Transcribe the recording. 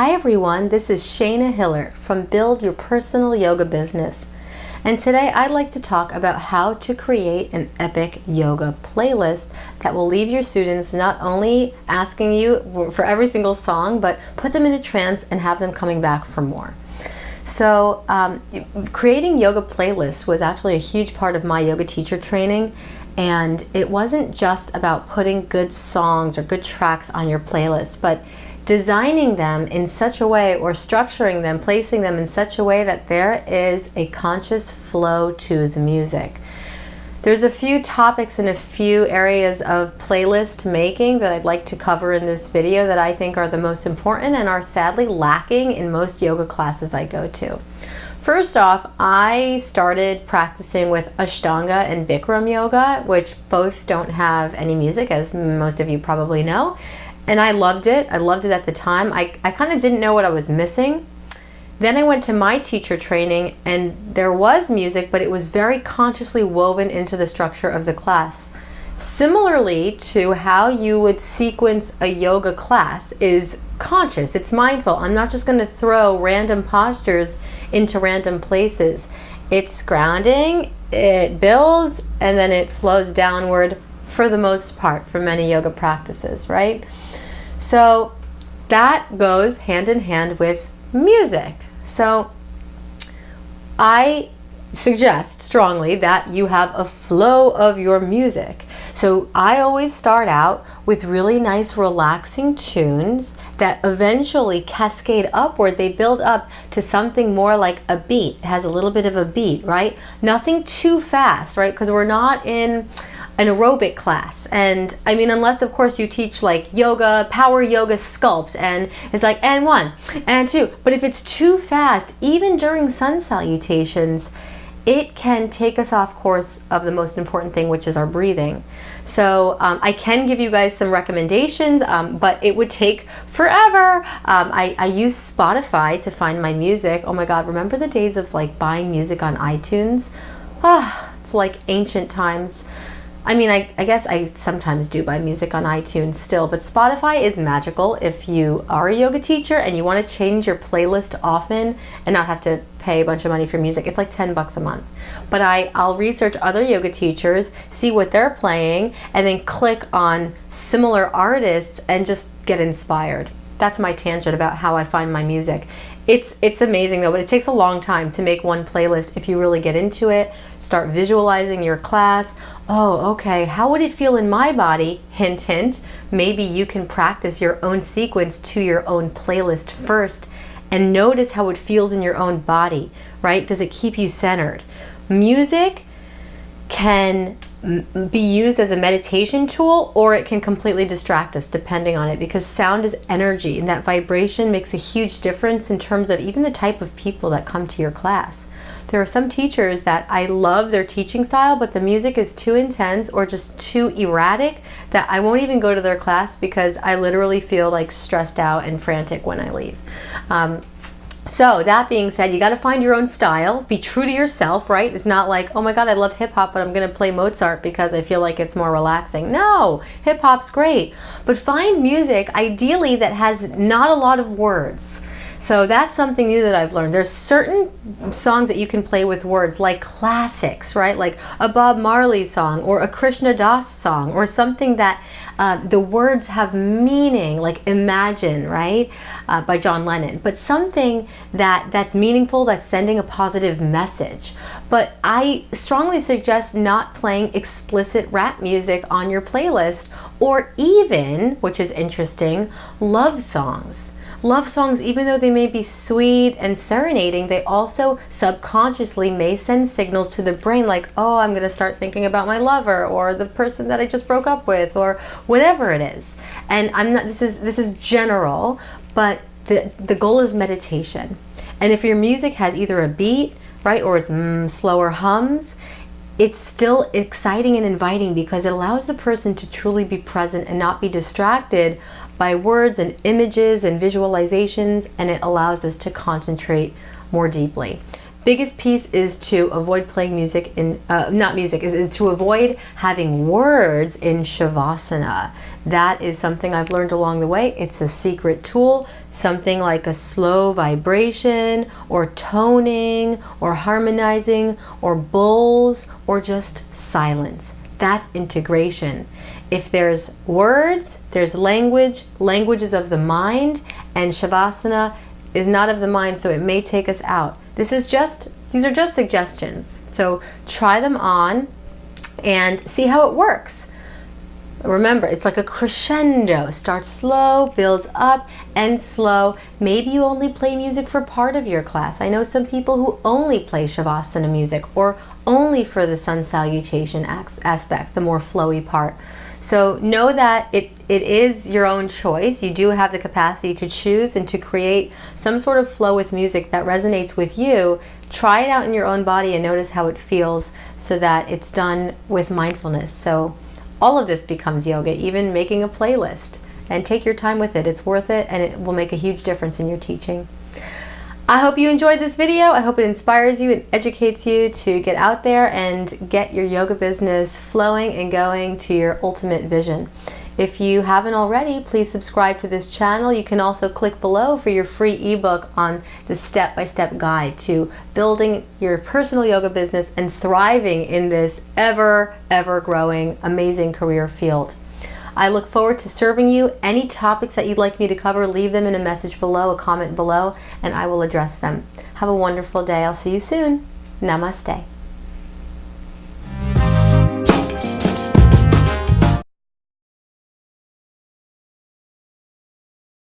Hi everyone, this is Shayna Hiller from Build Your Personal Yoga Business. And today I'd like to talk about how to create an epic yoga playlist that will leave your students not only asking you for every single song, but put them in a trance and have them coming back for more. So creating yoga playlists was actually a huge part of my yoga teacher training. And it wasn't just about putting good songs or good tracks on your playlist, but designing them in such a way, or structuring them, placing them in such a way that there is a conscious flow to the music. There's a few topics and a few areas of playlist making that I'd like to cover in this video that I think are the most important and are sadly lacking in most yoga classes I go to. First off, I started practicing with Ashtanga and Bikram yoga, which both don't have any music, as most of you probably know. And I loved it. I loved it at the time. I kind of didn't know what I was missing. Then I went to my teacher training and there was music, but it was very consciously woven into the structure of the class. Similarly to how you would sequence a yoga class is conscious, it's mindful. I'm not just going to throw random postures into random places. It's grounding, it builds, and then it flows downward for the most part for many yoga practices, right? So that goes hand in hand with music. So I suggest strongly that you have a flow of your music. So I always start out with really nice relaxing tunes that eventually cascade upward. They build up to something more like a beat. It has a little bit of a beat, right? Nothing too fast, right? Because we're not in an aerobic class. And I mean, unless of course you teach like yoga, power yoga sculpt, and it's like, and one, and two. But if it's too fast, even during sun salutations, it can take us off course of the most important thing, which is our breathing. So I can give you guys some recommendations, but it would take forever. I use Spotify to find my music. Oh my God, remember the days of like buying music on iTunes? It's like ancient times. I mean, I guess I sometimes do buy music on iTunes still, but Spotify is magical if you are a yoga teacher and you want to change your playlist often and not have to pay a bunch of money for music. It's like 10 bucks a month. But I'll research other yoga teachers, see what they're playing, and then click on similar artists and just get inspired. That's my tangent about how I find my music. It's amazing though, but it takes a long time to make one playlist if you really get into it, start visualizing your class. Oh, okay, how would it feel in my body? Hint, hint. Maybe you can practice your own sequence to your own playlist first and notice how it feels in your own body, right? Does it keep you centered? Music can be used as a meditation tool, or it can completely distract us depending on it, because sound is energy and that vibration makes a huge difference in terms of even the type of people that come to your class. There are some teachers that I love their teaching style, but the music is too intense or just too erratic that I won't even go to their class because I literally feel like stressed out and frantic when I leave. So that being said, you got to find your own style, be true to yourself, right? It's not like, oh my God, I love hip hop, but I'm going to play Mozart because I feel like it's more relaxing. No, hip hop's great, but find music ideally that has not a lot of words. So that's something new that I've learned. There's certain songs that you can play with words, like classics, right? Like a Bob Marley song or a Krishna Das song, or something that the words have meaning, like Imagine, right? By John Lennon. But something that's meaningful, that's sending a positive message. But I strongly suggest not playing explicit rap music on your playlist, or even, which is interesting, love songs. Love songs, even though they may be sweet and serenading, they also subconsciously may send signals to the brain like, oh, I'm going to start thinking about my lover or the person that I just broke up with, or whatever it is. And I'm not, this is general, but the goal is meditation. And if your music has either a beat, right, or it's slower hums, it's still exciting and inviting because it allows the person to truly be present and not be distracted by words and images and visualizations, and it allows us to concentrate more deeply. Biggest piece is to avoid playing music in, not music, is to avoid having words in Shavasana. That is something I've learned along the way. It's a secret tool, something like a slow vibration or toning or harmonizing or bowls or just silence. That's integration. If there's words, there's language. Language is of the mind, and Shavasana is not of the mind, so it may take us out. These are just suggestions. So try them on and see how it works. Remember, it's like a crescendo. Start slow, builds up, end slow. Maybe you only play music for part of your class. I know some people who only play Shavasana music or only for the sun salutation aspect, the more flowy part. So know that it is your own choice. You do have the capacity to choose and to create some sort of flow with music that resonates with you. Try it out in your own body and notice how it feels so that it's done with mindfulness. So all of this becomes yoga, even making a playlist. And take your time with it. It's worth it, and it will make a huge difference in your teaching. I hope you enjoyed this video. I hope it inspires you and educates you to get out there and get your yoga business flowing and going to your ultimate vision. If you haven't already, please subscribe to this channel. You can also click below for your free ebook on the step-by-step guide to building your personal yoga business and thriving in this ever growing, amazing career field. I look forward to serving you. Any topics that you'd like me to cover, leave them in a message below, a comment below, and I will address them. Have a wonderful day. I'll see you soon. Namaste.